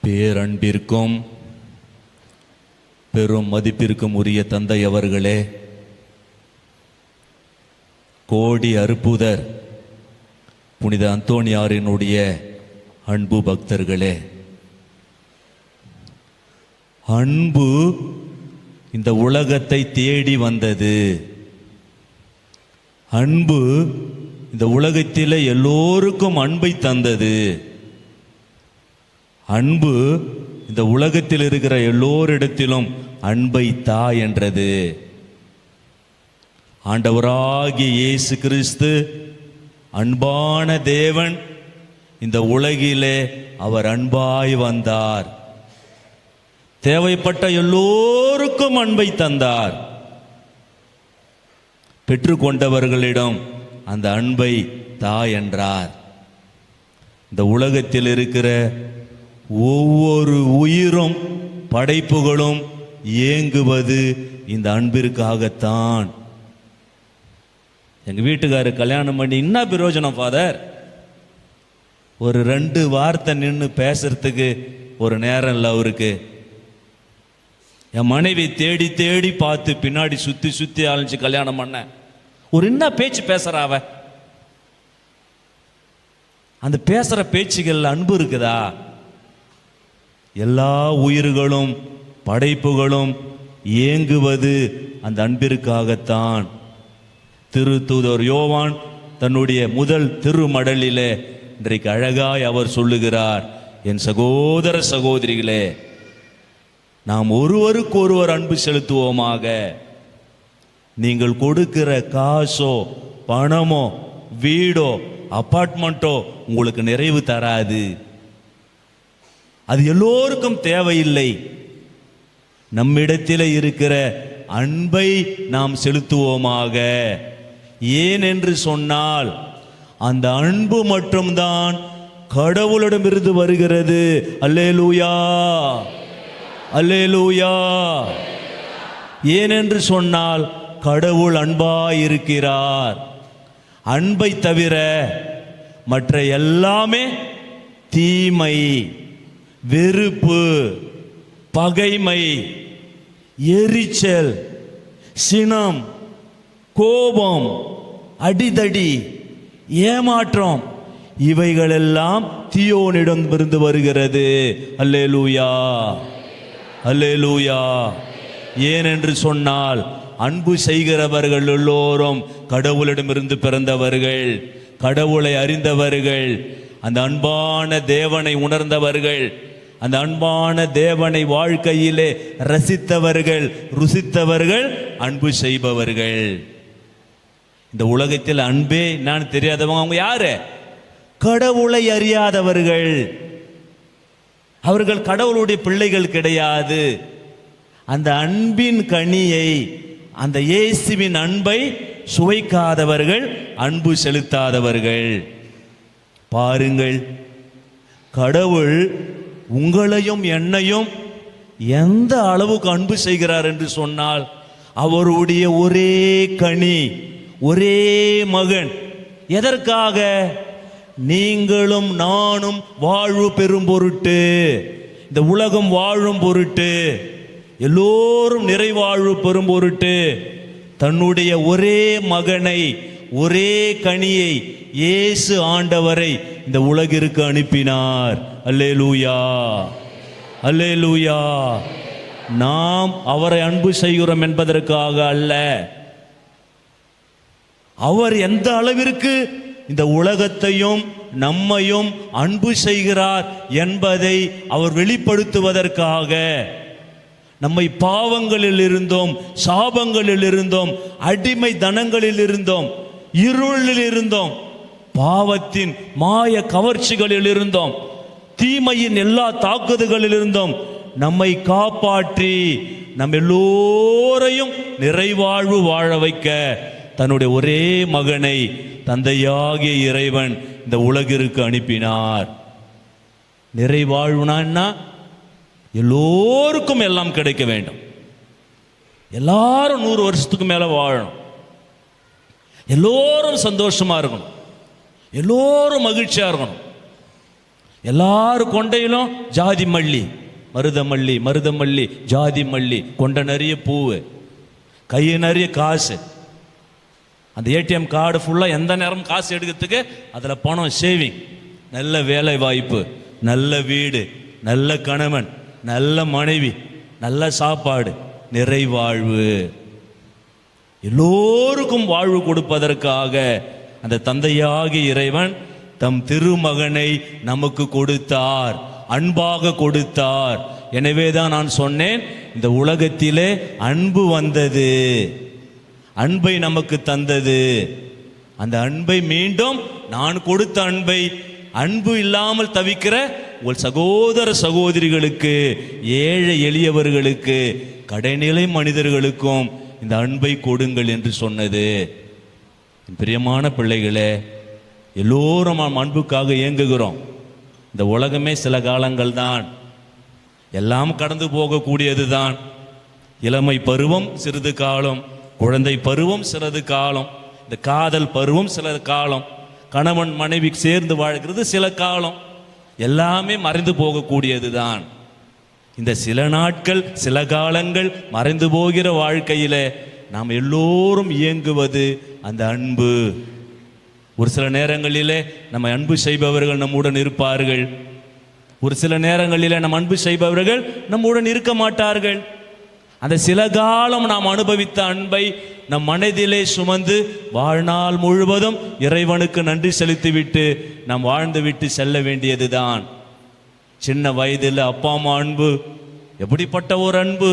பேரன்பிற்கும் பெரும் மதிப்பிற்கும் உரிய தந்தை அவர்களே, கோடி அற்புதர் புனித அந்தோணியாரினுடைய அன்பு பக்தர்களே, அன்பு இந்த உலகத்தை தேடி வந்தது. அன்பு இந்த உலகத்தில் எல்லோருக்கும் அன்பை தந்தது. அன்பு இந்த உலகத்தில் இருக்கிற எல்லோரிடத்திலும் அன்பை தா என்றது. ஆண்டவராகிய இயேசு கிறிஸ்து அன்பான தேவன். இந்த உலகிலே அவர் அன்பாய் வந்தார். தேவைப்பட்ட எல்லோருக்கும் அன்பை தந்தார். பெற்றுக்கொண்டவர்களிடம் அந்த அன்பை தா என்றார். இந்த உலகத்தில் இருக்கிற ஒவ்வொரு உயிரும் படைப்புகளும் ஏங்குவது இந்த அன்பிற்காகத்தான். எங்கள் வீட்டுக்காரர் கல்யாணம் பண்ணி என்ன பிரயோஜனம் ஃபாதர்? ஒரு 2 வார்த்தை நின்று பேசுறதுக்கு ஒரு நேரம் இல்லை அவருக்கு. என் மனைவி தேடி தேடி பார்த்து பின்னாடி சுற்றி சுற்றி அலைஞ்சு கல்யாணம் பண்ண. ஒரு என்ன பேச்சு பேசுறாவ? அந்த பேசுகிற பேச்சுகளில் அன்பு இருக்குதா? எல்லா உயிர்களும் படைப்புகளும் ஏங்குவது அந்த அன்பிற்காகத்தான். திருத்தூதர் யோவான் தன்னுடைய முதல் திருமடலிலே இன்றைக்கு அழகாய் அவர் சொல்லுகிறார், என் சகோதர சகோதரிகளே, நாம் ஒருவருக்கு ஒருவர் அன்பு செலுத்துவோமாக. நீங்கள் கொடுக்கிற காசோ பணமோ வீடோ அப்பார்ட்மெண்ட்டோ உங்களுக்கு நிறைவு தராது. அது எல்லோருக்கும் தேவையில்லை. நம்மிடத்தில் இருக்கிற அன்பை நாம் செலுத்துவோமாக. ஏன் என்று சொன்னால் அந்த அன்பு மட்டும்தான் கடவுளிடமிருந்து வருகிறது. அல்லேலூயா, அல்லேலூயா. ஏனென்று சொன்னால் கடவுள் அன்பாயிருக்கிறார். அன்பை தவிர மற்ற எல்லாமே தீமை, வெறுப்பு, பகைமை, எரிச்சல், சினம், கோபம், அடிதடி, ஏமாற்றம், இவைகளெல்லாம் தீயோனிடமிருந்து வருகிறது. அல்லேலூயா, அல்லேலூயா. ஏனென்று சொன்னால் அன்பு செய்கிறவர்கள் எல்லோரும் கடவுளிடமிருந்து பிறந்தவர்கள், கடவுளை அறிந்தவர்கள், அந்த அன்பான தேவனை உணர்ந்தவர்கள், அந்த அன்பான தேவனை வாழ்க்கையிலே ரசித்தவர்கள், ருசித்தவர்கள், அன்பு செய்பவர்கள். இந்த உலகத்தில் அன்பே நான் தெரியாதவங்க அவங்க யாரு? கடவுளை அறியாதவர்கள். அவர்கள் கடவுளுடைய பிள்ளைகள் கிடையாது. அந்த அன்பின் கனியை, அந்த இயேசுவின் அன்பை சுவைக்காதவர்கள், அன்பு செலுத்தாதவர்கள். பாருங்கள், கடவுள் உங்களையும் என்னையும் எந்த அளவுக்கு அன்பு செய்கிறார் என்று சொன்னால், அவருடைய ஒரே கனி, ஒரே மகன். எதற்காக? நீங்களும் நானும் வாழ்வு பெறும் பொருட்டு, இந்த உலகம் வாழும் பொருட்டு, எல்லோரும் நிறைவாழ்வு பெறும் பொருட்டு தன்னுடைய ஒரே மகனை, ஒரே கனியை, இயேசு ஆண்டவரை இந்த உலகிற்கு அனுப்பினார். அல்லேலூயா, அல்லேலூயா. நாம் அவரை அன்பு செய்கிறோம் என்பதற்காக அல்ல. அவர் எந்த அளவிற்கு இந்த உலகத்தையும் நம்மையும் அன்பு செய்கிறார் என்பதை அவர் வெளிப்படுத்துவதற்காக நம்மை பாவங்களில் இருந்தோம், சாபங்களில் இருந்தோம், அடிமை தனங்களில் இருந்தோம், இருளில் இருந்தோம், பாவத்தின் மாய கவர்ச்சிகளில் இருந்தோம், தீமையின் எல்லா தாக்குதல்களில் இருந்தோம் நம்மை காப்பாற்றி நம் எல்லோரையும் நிறைவாழ்வு வாழ வைக்க தன்னுடைய ஒரே மகனை தந்தையாகிய இறைவன் இந்த உலகிற்கு அனுப்பினார். நிறைவாழ்வுனா என்ன? எல்லோருக்கும் எல்லாம் கிடைக்க வேண்டும். எல்லாரும் 100 வருஷத்துக்கு மேல வாழணும். எல்லோரும் சந்தோஷமா இருக்கணும். எல்லோரும் மகிழ்ச்சியா இருக்கணும். எல்லாரும் கொண்டையிலும் ஜாதி மல்லி, மருதமல்லி, மருதமல்லி, ஜாதி மல்லி, கொண்ட நிறைய பூவு, கையை நிறைய காசு. அந்த ஏடிஎம் கார்டு ஃபுல்லாக எந்த நேரமும் காசு எடுக்கிறதுக்கு அதில் பணம், சேவிங், நல்ல வேலை வாய்ப்பு, நல்ல வீடு, நல்ல கணவன், நல்ல மனைவி, நல்ல சாப்பாடு, நிறைவாழ்வு. எல்லோருக்கும் வாழ்வு கொடுப்பதற்காக அந்த தந்தையாகிய இறைவன் தம் திருமகனை நமக்கு கொடுத்தார், அன்பாக கொடுத்தார். எனவேதான் நான் சொன்னேன், இந்த உலகத்திலே அன்பு வந்தது, அன்பை நமக்கு தந்தது. அந்த அன்பை மீண்டும் நான் கொடுத்த அன்பை, அன்பு இல்லாமல் தவிக்கிற உங்கள் சகோதர சகோதரிகளுக்கு, ஏழை எளியவர்களுக்கு, கடைநிலை மனிதர்களுக்கும் இந்த அன்பை கொடுங்கள் என்று சொன்னது. பிரியமான பிள்ளைகளே, எல்லோரும் அன்புக்காக இயங்குகிறோம். இந்த உலகமே சில காலங்கள் தான், எல்லாம் கடந்து போகக்கூடியது தான். இளமை பருவம் சிறிது காலம், குழந்தை பருவம் சிறிது காலம், இந்த காதல் பருவம் சில காலம், கணவன் மனைவி சேர்ந்து வாழ்கிறது சில காலம், எல்லாமே மறைந்து போகக்கூடியது தான். இந்த சில நாட்கள், சில காலங்கள் மறைந்து போகிற வாழ்க்கையில நாம் எல்லோரும் இயங்குவது அந்த அன்பு. ஒரு சில நேரங்களிலே நம்ம அன்பு செய்பவர்கள் நம்முடன் இருப்பார்கள், ஒரு சில நேரங்களிலே நம் அன்பு செய்பவர்கள் நம்முடன் இருக்க மாட்டார்கள். அந்த சில காலம் நாம் அனுபவித்த அன்பை நம் மனதிலே சுமந்து வாழ்நாள் முழுவதும் இறைவனுக்கு நன்றி செலுத்திவிட்டு நாம் வாழ்ந்து விட்டு செல்ல வேண்டியதுதான். சின்ன வயதில் அப்பா அம்மா அன்பு எப்படிப்பட்ட ஒரு அன்பு,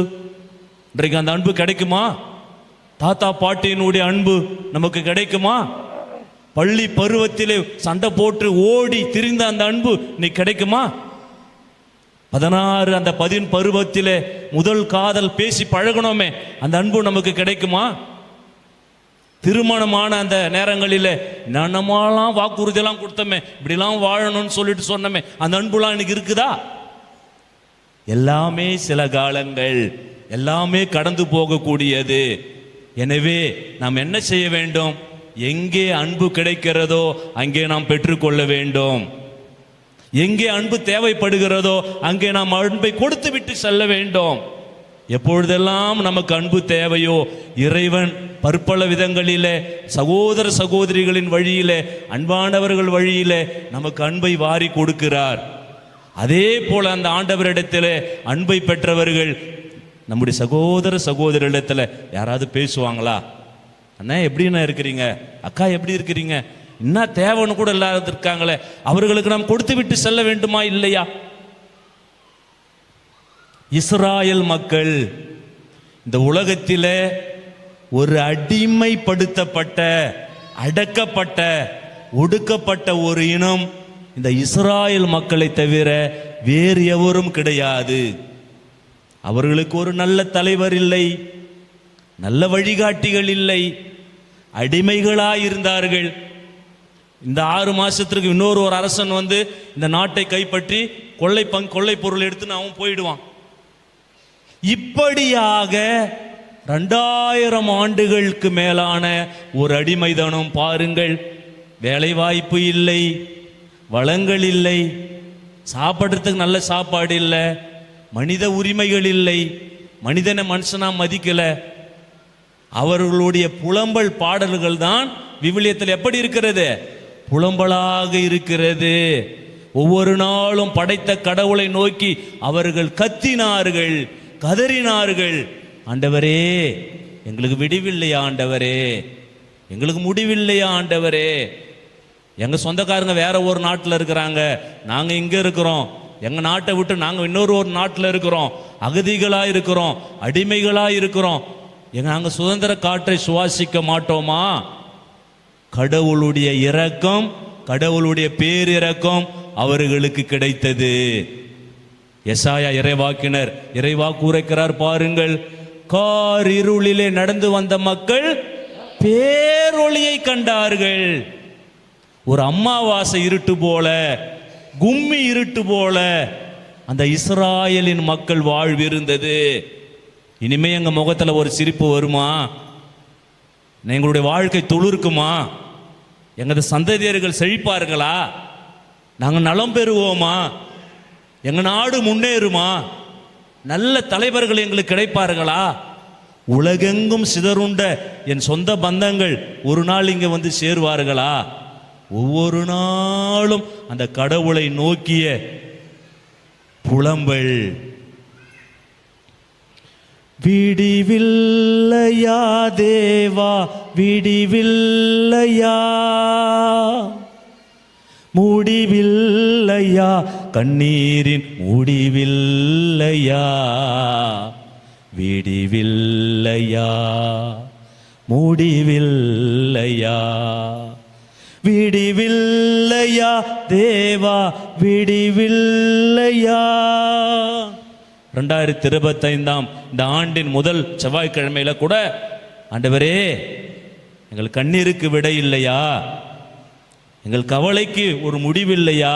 இன்றைக்கு அந்த அன்பு கிடைக்குமா? தாத்தா பாட்டியினுடைய அன்பு நமக்கு கிடைக்குமா? பள்ளி பருவத்திலே சண்டை போட்டு ஓடி திரிந்த அந்த அன்பு இன்னைக்கு கிடைக்குமா? 16 அந்த 10 பருவத்திலே முதல் காதல் பேசி பழகணுமே, அந்த அன்பு நமக்கு கிடைக்குமா? திருமணமான அந்த நேரங்களில் நம்மளாம் வாக்குறுதியெல்லாம் கொடுத்தோமே, இப்படிலாம் வாழணும்னு சொல்லிட்டு சொன்னோமே, அந்த அன்புலாம் இன்னைக்கு இருக்குதா? எல்லாமே சில காலங்கள், எல்லாமே கடந்து போகக்கூடியது. எனவே நாம் என்ன செய்ய வேண்டும்? எங்கே அன்பு கிடைக்கிறதோ அங்கே நாம் பெற்றுக்கொள்ள வேண்டும். எங்கே அன்பு தேவைப்படுகிறதோ அங்கே நாம் அன்பை கொடுத்து விட்டு செல்ல வேண்டும். எப்பொழுதெல்லாம் நமக்கு அன்பு தேவையோ, இறைவன் பற்பல விதங்களிலே சகோதர சகோதரிகளின் வழியிலே, அன்பானவர்கள் வழியிலே நமக்கு அன்பை வாரி கொடுக்கிறார். அதே போல அந்த ஆண்டவரிடத்தில் அன்பை பெற்றவர்கள் நம்முடைய சகோதர சகோதரிடத்தில் யாராவது பேசுவாங்களா? அண்ணா எப்படின்னா இருக்கிறீங்க, அக்கா எப்படி இருக்கிறீங்க, என்ன தேவைன்னு கூட இல்லாத இருக்காங்களே, அவர்களுக்கு நாம் கொடுத்து விட்டு செல்ல வேண்டுமா இல்லையா? இஸ்ராயல் மக்கள் இந்த உலகத்தில் ஒரு அடிமைப்படுத்தப்பட்ட, அடக்கப்பட்ட, ஒடுக்கப்பட்ட ஒரு இனம் இந்த இஸ்ராயல் மக்களை தவிர வேறு எவரும் கிடையாது. அவர்களுக்கு ஒரு நல்ல தலைவர் இல்லை, நல்ல வழிகாட்டிகள் இல்லை, அடிமைகளாயிருந்தார்கள். இந்த 6 மாசத்திற்கு இன்னொரு அரசன் வந்து இந்த நாட்டை கைப்பற்றி கொள்ளை பொருள் எடுத்து அவன் போயிடுவான். இப்படியாக 2000 ஆண்டுகளுக்கு மேலான ஒரு அடிமைதனம் பாருங்கள். வேலை வாய்ப்பு இல்லை, வளங்கள் இல்லை, சாப்பிட்றதுக்கு நல்ல சாப்பாடு இல்லை, மனித உரிமைகள் இல்லை, மனிதனை மனுஷனா மதிக்கல. அவர்களுடைய புலம்பல் பாடல்கள் தான் விவிலியத்தில் எப்படி இருக்கிறது? புலம்பலாக இருக்கிறது. ஒவ்வொரு நாளும் படைத்த கடவுளை நோக்கி அவர்கள் கத்தினார்கள், கதறினார்கள். ஆண்டவரே, எங்களுக்கு விடிவில்லையா ஆண்டவரே, எங்களுக்கு முடிவில்லையா ஆண்டவரே, எங்க சொந்தக்காரங்க வேற ஒரு நாட்டில் இருக்கிறாங்க, நாங்க இங்க இருக்கிறோம், எங்க நாட்டை விட்டு நாங்க இன்னொரு நாட்டில் இருக்கிறோம், அகதிகளா இருக்கிறோம், அடிமைகளா இருக்கிறோம், நாங்க சுதந்திர காற்றை சுவாசிக்க மாட்டோமா? கடவுளுடைய இரக்கம், கடவுளுடைய பேரிரக்கம் அவர்களுக்கு கிடைத்தது. எசாயா இறைவாக்கினர் இறைவாக்கு உரைக்கிறார் பாருங்கள். கார் இருளிலே நடந்து வந்த மக்கள் பேரொளியை கண்டார்கள். ஒரு அமாவாசை இருட்டு போல, கும்மி இருட்டு போல அந்த இஸ்ராயலின் மக்கள் வாழ்விருந்தது. இனிமே எங்க முகத்துல ஒரு சிரிப்பு வருமா? எங்களுடைய வாழ்க்கை துளிர்க்குமா? எங்களது சந்ததியர்கள் செழிப்பார்களா? நாங்கள் நலம் பெறுவோமா? எங்கள் நாடு முன்னேறுமா? நல்ல தலைவர்கள் எங்களுக்கு கிடைப்பார்களா? உலகெங்கும் சிதறுண்ட என் சொந்த பந்தங்கள் ஒரு நாள் இங்கே வந்து சேருவார்களா? ஒவ்வொரு நாளும் அந்த கடவுளை நோக்கிய புலம்பல். விடிவில்லையா தேவா, விடிவில்லையா, முடிவில்லையா, கண்ணீரின் முடிவில்லையா, விடிவில்லையா, முடிவில்லையா, விடிவில்லையா தேவா, விடிவில்லையா. 2025 இந்த ஆண்டின் முதல் செவ்வாய்க்கிழமையில கூட ஆண்டவரே, எங்கள் கண்ணீருக்கு விடை இல்லையா, எங்கள் கவலைக்கு ஒரு முடிவில்லையா,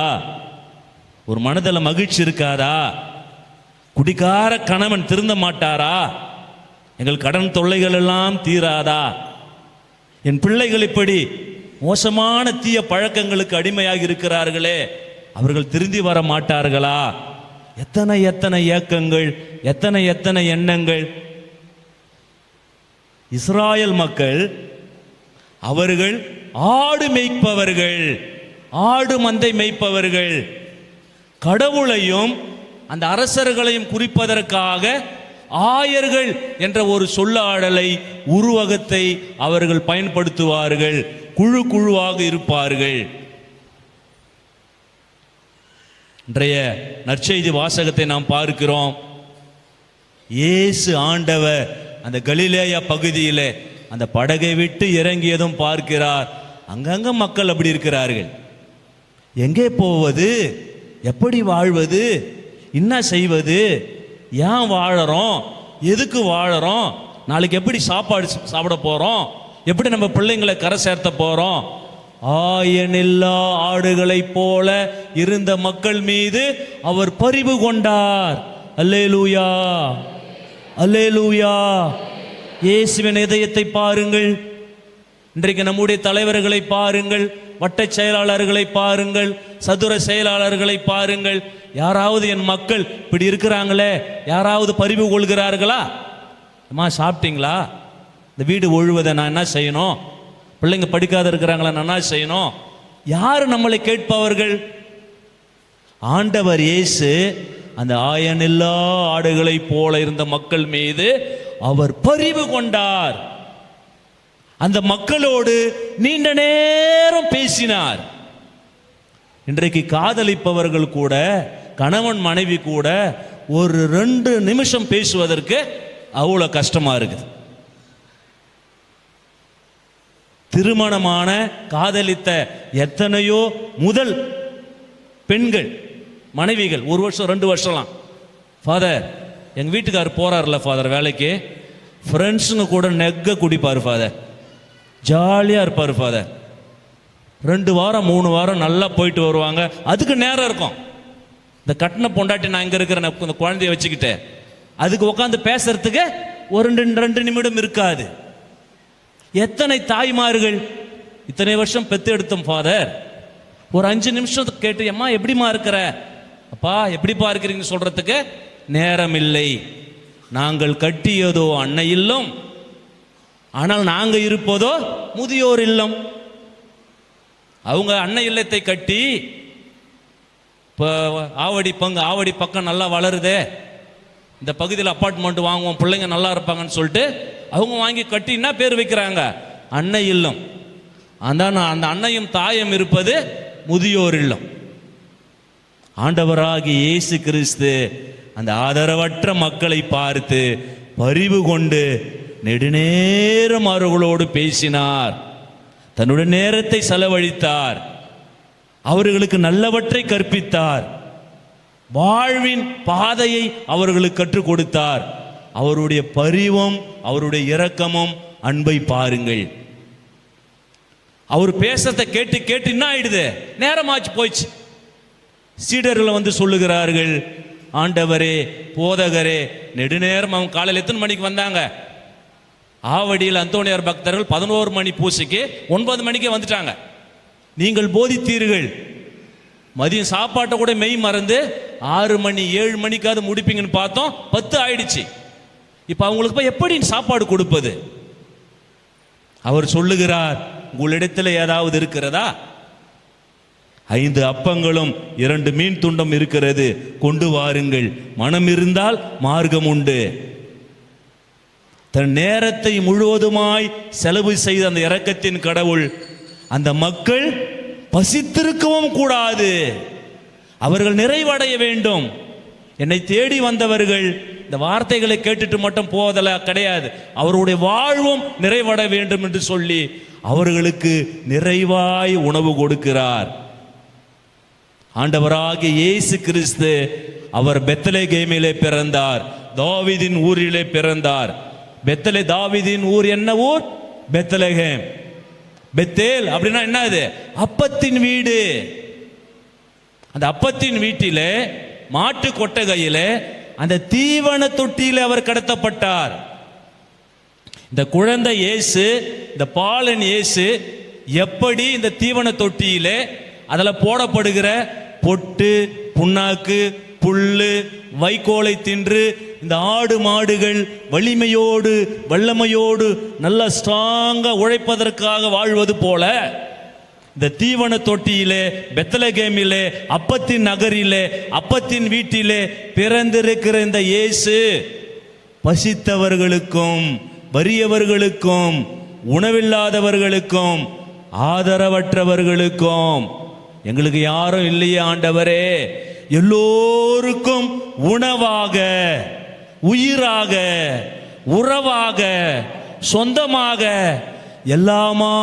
ஒரு மனதில் மகிழ்ச்சி இருக்காதா, குடிகார கணவன் திருந்த மாட்டாரா, எங்கள் கடன் தொல்லைகள் எல்லாம் தீராதா, என் பிள்ளைகள் இப்படி மோசமான தீய பழக்கங்களுக்கு அடிமையாக இருக்கிறார்களே, அவர்கள் திருந்தி வர மாட்டார்களா? எத்தனை எத்தனை ஏக்கங்கள், எத்தனை எத்தனை எண்ணங்கள். இஸ்ராயல் மக்கள் அவர்கள் ஆடு மேய்ப்பவர்கள், ஆடு மந்தை மேய்ப்பவர்கள். கடவுளையும் அந்த அரசர்களையும் குறிப்பதற்காக ஆயர்கள் என்ற ஒரு சொல்லாடலை, உருவகத்தை அவர்கள் பயன்படுத்துவார்கள். குழு குழுவாக இருப்பார்கள். இன்றைய நற்செய்தி வாசகத்தை நாம் பார்க்கிறோம். இயேசு ஆண்டவர் அந்த கலிலேயா பகுதியில் அந்த படகை விட்டு இறங்கியதும் பார்க்கிறார். அங்கங்க மக்கள் அப்படி இருக்கிறார்கள். எங்கே போவது, எப்படி வாழ்வது, என்ன செய்வது, ஏன் வாழறோம், எதுக்கு வாழறோம், நாளைக்கு எப்படி சாப்பாடு சாப்பிட போறோம், எப்படி நம்ம பிள்ளைங்களை கரை சேர்த்த போறோம். ஆயனில்லா ஆடுகளைப் போல இருந்த மக்கள் மீது அவர் பரிவு கொண்டார். அல்லேலூயா, அல்லேலூயா. இயேசுவின் இதயத்தை பாருங்கள். இன்றைக்கு நம்முடைய தலைவர்களை பாருங்கள், வட்ட செயலாளர்களை பாருங்கள், சதுர செயலாளர்களை பாருங்கள். யாராவது என் மக்கள் இப்படி இருக்கிறாங்களே, யாராவது பரிவு கொள்கிறார்களா? அம்மா சாப்பிட்டீங்களா? இந்த வீடு ஒழுவதை நான் என்ன செய்யணும்? பிள்ளைங்க படிக்காத இருக்கிறாங்களா, நான் என்ன செய்யணும்? யார் நம்மளை கேட்பவர்கள்? ஆண்டவர் இயேசு அந்த ஆயனில்லா ஆடுகளைப் போல இருந்த மக்கள் மீது அவர் பரிவு கொண்டார். அந்த மக்களோடு நீண்ட நேரம் பேசினார். இன்றைக்கு காதலிப்பவர்கள் கூட, கணவன் மனைவி கூட ஒரு 2 நிமிஷம் பேசுவதற்கு அவ்வளோ கஷ்டமா இருக்குது. திருமணமான காதலித்த எத்தனையோ முதல் பெண்கள், மனைவிகள் 1 வருஷம் 2 வருஷம்லாம், ஃபாதர் எங்கள் வீட்டுக்காரர் போறாருல ஃபாதர் வேலைக்கு, ஃப்ரெண்ட்ஸுங்க கூட நெக்க குடிப்பார் ஃபாதர், ஜாலியாக இருப்பார் ஃபாதர். 2 வாரம் 3 வாரம் நல்லா போயிட்டு வருவாங்க. அதுக்கு நேரம் இருக்கும். இந்த கட்டின பொண்டாட்டி நான் இங்கே இருக்கிற இந்த குழந்தைய வச்சுக்கிட்டு அதுக்கு உட்காந்து பேசுறதுக்கு ஒரு 2 நிமிடம் இருக்காது. எத்தனை தாய்மார்கள் இத்தனை வருஷம் பெத்து எடுத்தோம் ஃபாதர், ஒரு 5 நிமிஷம் கேட்டு அம்மா எப்படிமா இருக்கிற, அப்பா எப்படிப்பா இருக்கிறீங்க சொல்றதுக்கு நேரம் இல்லை. நாங்கள் கட்டியதோ அன்னை இல்லம், ஆனால் நாங்கள் இருப்பதோ முதியோர் இல்லம். அவங்க அன்னை இல்லத்தை கட்டி இப்போ ஆவடி பக்கம் நல்லா வளருதே, இந்த பகுதியில் அப்பார்ட்மெண்ட் வாங்குவோம், பிள்ளைங்க நல்லா இருப்பாங்கன்னு சொல்லிட்டு அவங்க வாங்கி கட்டி என்ன பேர் வைக்கிறாங்க? அன்னை இல்லம். அந்த அன்னையும் தாயும் இருப்பது முதியோர் இல்லம். ஆண்டவராகி இயேசு கிறிஸ்து அந்த ஆதரவற்ற மக்களை பார்த்து பரிவு கொண்டு நெடுநேரம் அவர்களோடு பேசினார், தன்னுடைய நேரத்தை செலவழித்தார், அவர்களுக்கு நல்லவற்றை கற்பித்தார், வாழ்வின் பாதையை அவர்களுக்கு கற்றுக் கொடுத்தார். அவருடைய பரிவும் அவருடைய இரக்கமும் அன்பை பாருங்கள். அவர் பேசத்தை கேட்டு கேட்டு என்ன ஆயிடுது, நேரமாச்சு போயிடுச்சு. சீடர்கள் வந்து சொல்லுகிறார்கள், ஆண்டவரே போதகரே, நெடுநேரம் அவங்க காலையில் எத்தனை மணிக்கு வந்தாங்க? ஆவடியில் அந்தோணியார் பக்தர்கள் 11 மணி பூசைக்கு 9 மணிக்கே வந்துட்டாங்க. நீங்கள் போதித்தீர்கள், மதியம் சாப்பாட்டை கூட மெய் மறந்து 6 மணி 7 மணிக்காவது முடிப்பீங்கன்னு பார்த்தோம், 10 ஆயிடுச்சு. இப்ப அவங்களுக்கு போய் எப்படி சாப்பாடு கொடுப்பது? அவர் சொல்லுகிறார், உங்களிடத்தில் ஏதாவது இருக்கிறதா? 5 அப்பங்களும் 2 மீன் துண்டம் இருக்கிறது, கொண்டு வாருங்கள். மனம் இருந்தால் மார்க்கம் உண்டு. தன் நேரத்தை முழுவதுமாய் செலவு செய்த அந்த இரக்கத்தின் கடவுள் அந்த மக்கள் பசித்திருக்கவும் கூடாது, அவர்கள் நிறைவடைய வேண்டும். என்னை தேடி வந்தவர்கள் இந்த வார்த்தைகளை கேட்டுட்டு மட்டும் போதல கிடையாது, அவருடைய வாழ்வும் நிறைவட வேண்டும் என்று சொல்லி அவர்களுக்கு நிறைவாய் உணவு கொடுக்கிறார். ஆண்டவராகிய இயேசு கிறிஸ்து அவர் பெத்லகேமிலே பிறந்தார், தாவீதின் ஊரிலே பிறந்தார். தாவீதின் ஊர் என்ன ஊர்? பெத்லகேம். பெத்தேல் அப்படின்னா என்னது? அப்பத்தின் வீடு. அந்த அப்பத்தின் வீட்டிலே மாட்டு கொட்டகையிலே அந்த தீவன தொட்டியிலே அவர் கடத்தப்பட்டார். இந்த குழந்தை இயேசு, இந்த பாலன் இயேசு எப்படி இந்த தீவன தொட்டியிலே அதில் போடப்படுகிற பொட்டு, புண்ணாக்கு, புல்லு, வைக்கோலை தின்று இந்த ஆடு மாடுகள் வலிமையோடு வல்லமையோடு நல்ல ஸ்ட்ராங்கா உழைப்பதற்காக வாழ்வது போல இந்த தீவன தொட்டியிலே பெத்லகேமிலே அப்பத்தின் நகரிலே அப்பத்தின் வீட்டிலே பிறந்திருக்கிற இந்த இயேசு பசித்தவர்களுக்கும் வறியவர்களுக்கும் உணவில்லாதவர்களுக்கும் ஆதரவற்றவர்களுக்கும், எங்களுக்கு யாரும் இல்லையே ஆண்டவரே, எல்லோருக்கும் உணவாக, உயிராக, உறவாக, சொந்தமாக எல்லாமா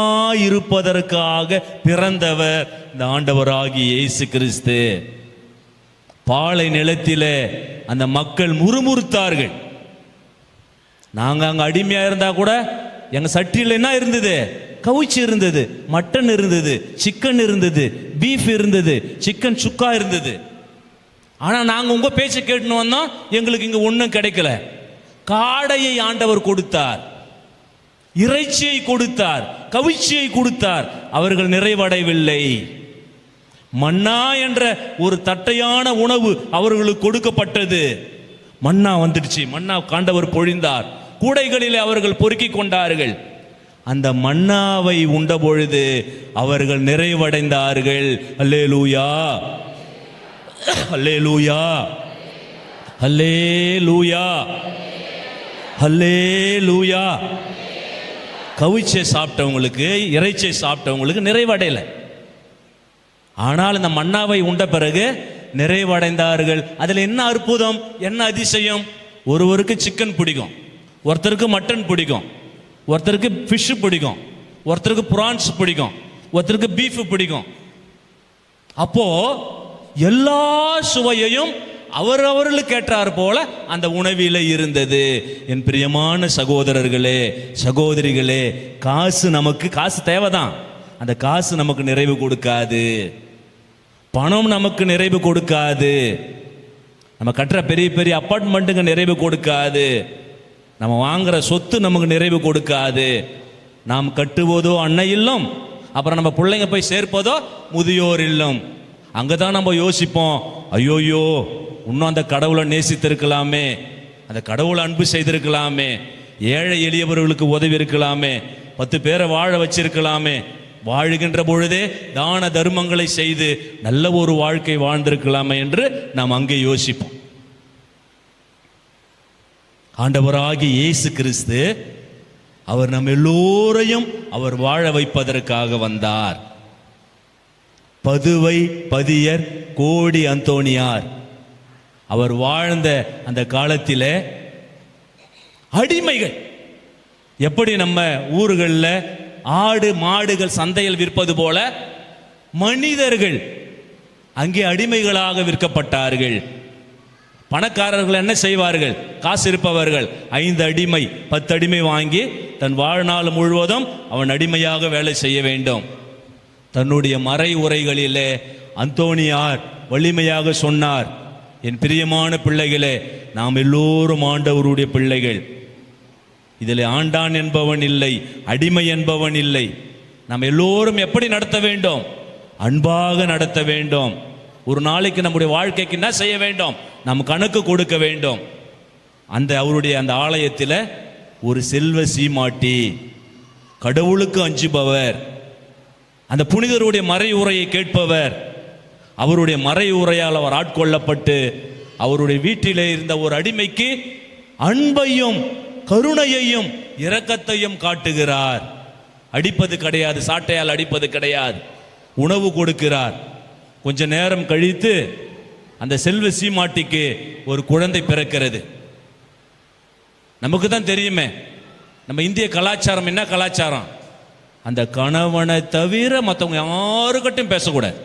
இருப்பதற்காக பிறந்தவர் இந்த ஆண்டவராகிய இயேசு கிறிஸ்து. பாலை நிலத்திலே அந்த மக்கள் முறுமுறுத்தார்கள். நாங்க அங்க அடிமையா இருந்தா கூட எங்க சட்டியில் என்ன இருந்தது? கவுச்சி இருந்தது, மட்டன் இருந்தது, சிக்கன் இருந்தது, பீஃப் இருந்தது, சிக்கன் சுக்கா இருந்தது. ஆனா நாங்க உங்க பேச்சை கேட்டுன்னு வந்தோம், எங்களுக்கு இங்க ஒன்றும் கிடைக்கல. காடையை ஆண்டவர் கொடுத்தார், இறைச்சியை கொடுத்தார், கவிச்சியை கொடுத்தார், அவர்கள் நிறைவடையவில்லை. மன்னா என்ற ஒரு தட்டையான உணவு அவர்களுக்கு கொடுக்கப்பட்டது. மன்னா வந்துடுச்சு, மன்னா ஆண்டவர் பொழிந்தார், கூடைகளிலே அவர்கள் பொறுக்கி கொண்டார்கள். அந்த மன்னாவை உண்ட பொழுது அவர்கள் நிறைவடைந்தார்கள். அல்லேலூயா, அல்லேலூயா, அல்லேலூயா, அல்லேலூயா. கவிச்சை சாப்பிட்டவங்களுக்கு, இறைச்சை சாப்பிட்டவங்களுக்கு நிறைவடையலை. ஆனால் இந்த மன்னாவை உண்ட பிறகு நிறைவடைந்தார்கள். அதில் என்ன அற்புதம், என்ன அதிசயம்? ஒருவருக்கு சிக்கன் பிடிக்கும், ஒருத்தருக்கு மட்டன் பிடிக்கும், ஒருத்தருக்கு ஃபிஷ் பிடிக்கும், ஒருத்தருக்கு பிரான்ஸ் பிடிக்கும், ஒருத்தருக்கு பீஃப் பிடிக்கும். அப்போ எல்லா சுவையையும் அவரவர்களுக்கு ஏற்றார் போல அந்த உணவில இருந்தது. என் பிரியமான சகோதரர்களே, சகோதரிகளே, காசு தேவைதான். அந்த காசு நமக்கு நிறைவு கொடுக்காது, பணம் நமக்கு நிறைவு கொடுக்காது, நம்ம கட்டுற பெரிய பெரிய அப்பார்ட்மெண்ட்டுங்க நிறைவு கொடுக்காது, நம்ம வாங்குற சொத்து நமக்கு நிறைவு கொடுக்காது. நாம் கட்டுவதோ அன்னை இல்லம், அப்புறம் நம்ம பிள்ளைங்க போய் சேர்ப்பதோ முதியோர் இல்லம். அங்கதான் நம்ம யோசிப்போம், ஐயோயோ இன்னும் அந்த கடவுளை நேசித்திருக்கலாமே, அந்த கடவுளை அன்பு செய்திருக்கலாமே, ஏழை எளியவர்களுக்கு உதவி இருக்கலாமே, 10 பேரை வாழ வச்சிருக்கலாமே, வாழுகின்ற பொழுதே தான தர்மங்களை செய்து நல்ல ஒரு வாழ்க்கை வாழ்ந்திருக்கலாமே என்று நாம் அங்கே யோசிப்போம். ஆண்டவராகிய இயேசு கிறிஸ்து அவர் நம் எல்லோரையும் அவர் வாழ வைப்பதற்காக வந்தார். பதுவை பதியர் கோடி அந்தோணியார் அவர் வாழ்ந்த அந்த காலத்தில் அடிமைகள் எப்படி நம்ம ஊர்களில் ஆடு மாடுகள் சந்தையில் விற்பது போல மனிதர்கள் அங்கே அடிமைகளாக விற்கப்பட்டார்கள். பணக்காரர்கள் என்ன செய்வார்கள்? காசு இருப்பவர்கள் 5 அடிமை 10 அடிமை வாங்கி தன் வாழ்நாள் முழுவதும் அவன் அடிமையாக வேலை செய்ய வேண்டும். தன்னுடைய மறை உரைகளிலே அந்தோணியார் வலிமையாக சொன்னார், என் பிரியமான பிள்ளைகளே, நாம் எல்லோரும் ஆண்டவருடைய பிள்ளைகள். இதில் ஆண்டான் என்பவன் இல்லை, அடிமை என்பவன் இல்லை. நாம் எல்லோரும் எப்படி நடத்த வேண்டும்? அன்பாக நடத்த வேண்டும். ஒரு நாளைக்கு நம்முடைய வாழ்க்கைக்கு என்ன செய்ய வேண்டும்? நம் கணக்கு கொடுக்க வேண்டும். அவருடைய அந்த ஆலயத்தில் ஒரு செல்வ சீமாட்டி, கடவுளுக்கு அஞ்சுபவர், அந்த புனிதருடைய மறை உரையை கேட்பவர், அவருடைய மறை உரையால் அவர் ஆட்கொள்ளப்பட்டு அவருடைய வீட்டிலே இருந்த ஒரு அடிமைக்கு அன்பையும் கருணையையும் இரக்கத்தையும் காட்டுகிறார். அடிப்பது கிடையாது, சாட்டையால் அடிப்பது கிடையாது, உணவு கொடுக்கிறார். கொஞ்ச நேரம் கழித்து அந்த செல்வ சீமாட்டிக்கு ஒரு குழந்தை பிறக்கிறது. நமக்கு தான் தெரியுமே, நம்ம இந்திய கலாச்சாரம் என்ன கலாச்சாரம்? அந்த கணவனை தவிர மற்றவங்க யாருக்கிட்டையும் பேசக்கூடாது.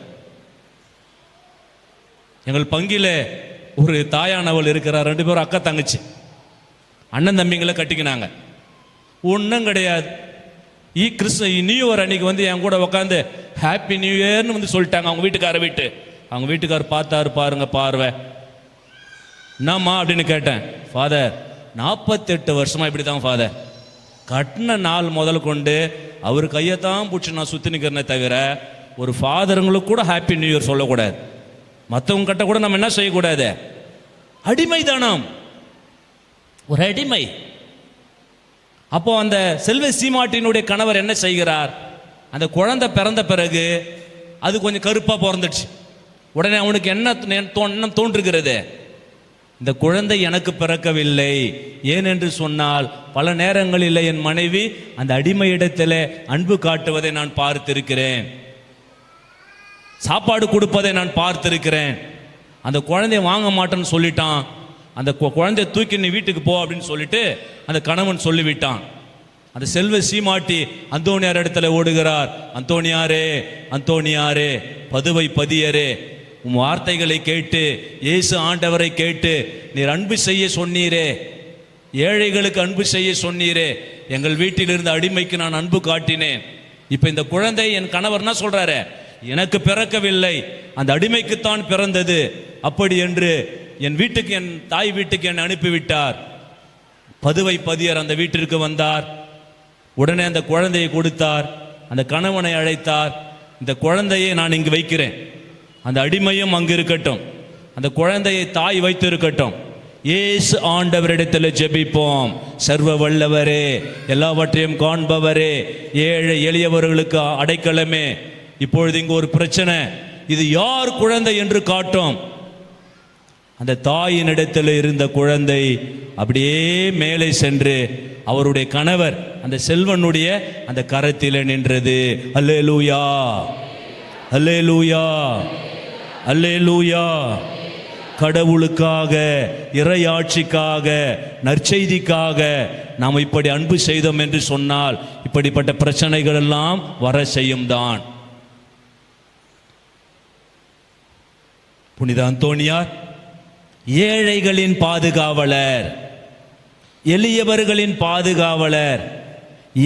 எங்கள் பங்கில ஒரு தாயானவள் இருக்கிறார், 2 பேரும் அக்கா தங்கச்சி, அண்ணன் தம்பிங்களை கட்டிக்கினாங்க. ஒன்றும் கிடையாது. நியூ இயர் அன்னைக்கு வந்து என் கூட உட்காந்து ஹாப்பி நியூ இயர்னு வந்து சொல்லிட்டாங்க அவங்க வீட்டுக்காரர் பார்த்தாரு, பாருங்க பார்வை. என்னம்மா அப்படின்னு கேட்டேன். ஃபாதர் 48 வருஷமா இப்படி தான் ஃபாதர், கட்டின நாள் முதல் கொண்டு அவர் கையத்தான் பிடிச்சி நான் சுற்றி நிற்கிறேனே தவிர ஒரு ஃபாதருங்களுக்கு கூட ஹாப்பி நியூ இயர் சொல்லக்கூடாது. மற்றவங்க கிட்ட கூட நம்ம என்ன செய்யக்கூடாது? அடிமைதானம், ஒரு அடிமை. அப்போ அந்த செல்வ சீமாட்டினுடைய கணவர் என்ன செய்கிறார்? அந்த குழந்தை பிறந்த பிறகு அது கொஞ்சம் கருப்பாக பிறந்துடுச்சு. உடனே அவனுக்கு என்ன தோன்றுகிறது? இந்த குழந்தை எனக்கு பிறக்கவில்லை. ஏனென்று சொன்னால் பல நேரங்களில் என் மனைவி அந்த அடிமை இடத்துல அன்பு காட்டுவதை நான் பார்த்திருக்கிறேன், சாப்பாடு கொடுப்பதை நான் பார்த்திருக்கிறேன். அந்த குழந்தைய வாங்க மாட்டேன்னு சொல்லிட்டான். அந்த குழந்தைய தூக்கி நீ வீட்டுக்கு போ அப்படின்னு சொல்லிட்டு அந்த கணவன் சொல்லிவிட்டான். அந்த செல்வ சீமாட்டி அந்தோணியார் இடத்துல ஓடுகிறார். அந்தோணியாரே, அந்தோணியாரே, பதுவை பதியரே, உன் வார்த்தைகளை கேட்டு, இயேசு ஆண்டவரை கேட்டு நீர் அன்பு செய்ய சொன்னீரே, ஏழைகளுக்கு அன்பு செய்ய சொன்னீரே, எங்கள் வீட்டில் இருந்த அடிமைக்கு நான் அன்பு காட்டினேன். இப்ப இந்த குழந்தை என் கணவர் என்ன சொல்றாரு? எனக்கு பிறக்கவில்லை, அந்த அடிமைக்குத்தான் பிறந்தது. அப்படி என்று என் வீட்டுக்கு, என் தாய் வீட்டுக்கு என்னை அனுப்பிவிட்டார். பதுவை பதியர் அந்த வீட்டிற்கு வந்தார். உடனே அந்த குழந்தையை கொடுத்தார். அந்த கணவனை அழைத்தார். இந்த குழந்தையை நான் இங்கு வைக்கிறேன், அந்த அடிமையும் அங்கு இருக்கட்டும், அந்த குழந்தையை தாய் வைத்து இருக்கட்டும். இயேசு ஆண்டவரிடத்தில் ஜெபிப்போம். சர்வ வல்லவரே, எல்லாவற்றையும் காண்பவரே, ஏழை எளியவர்களுக்கு அடைக்கலமே, இப்பொழுது இங்கு ஒரு பிரச்சனை, இது யார் குழந்தை என்று காட்டும். அந்த தாயின் இடத்தில் இருந்த குழந்தை அப்படியே மேலே சென்று அவருடைய கணவர் அந்த செல்வனுடைய அந்த கரத்தில் நின்றது. அல்லேலூயா, அல்லேலூயா, அல்லேலூயா. கடவுளுக்காக, இறையாட்சிக்காக, நற்செய்திக்காக நாம் இப்படி அன்பு செய்தோம் என்று சொன்னால் இப்படிப்பட்ட பிரச்சனைகள் எல்லாம் வர செய்யும் தான். புனித அந்தோணியார் ஏழைகளின் பாதுகாவலர், எளியவர்களின் பாதுகாவலர்,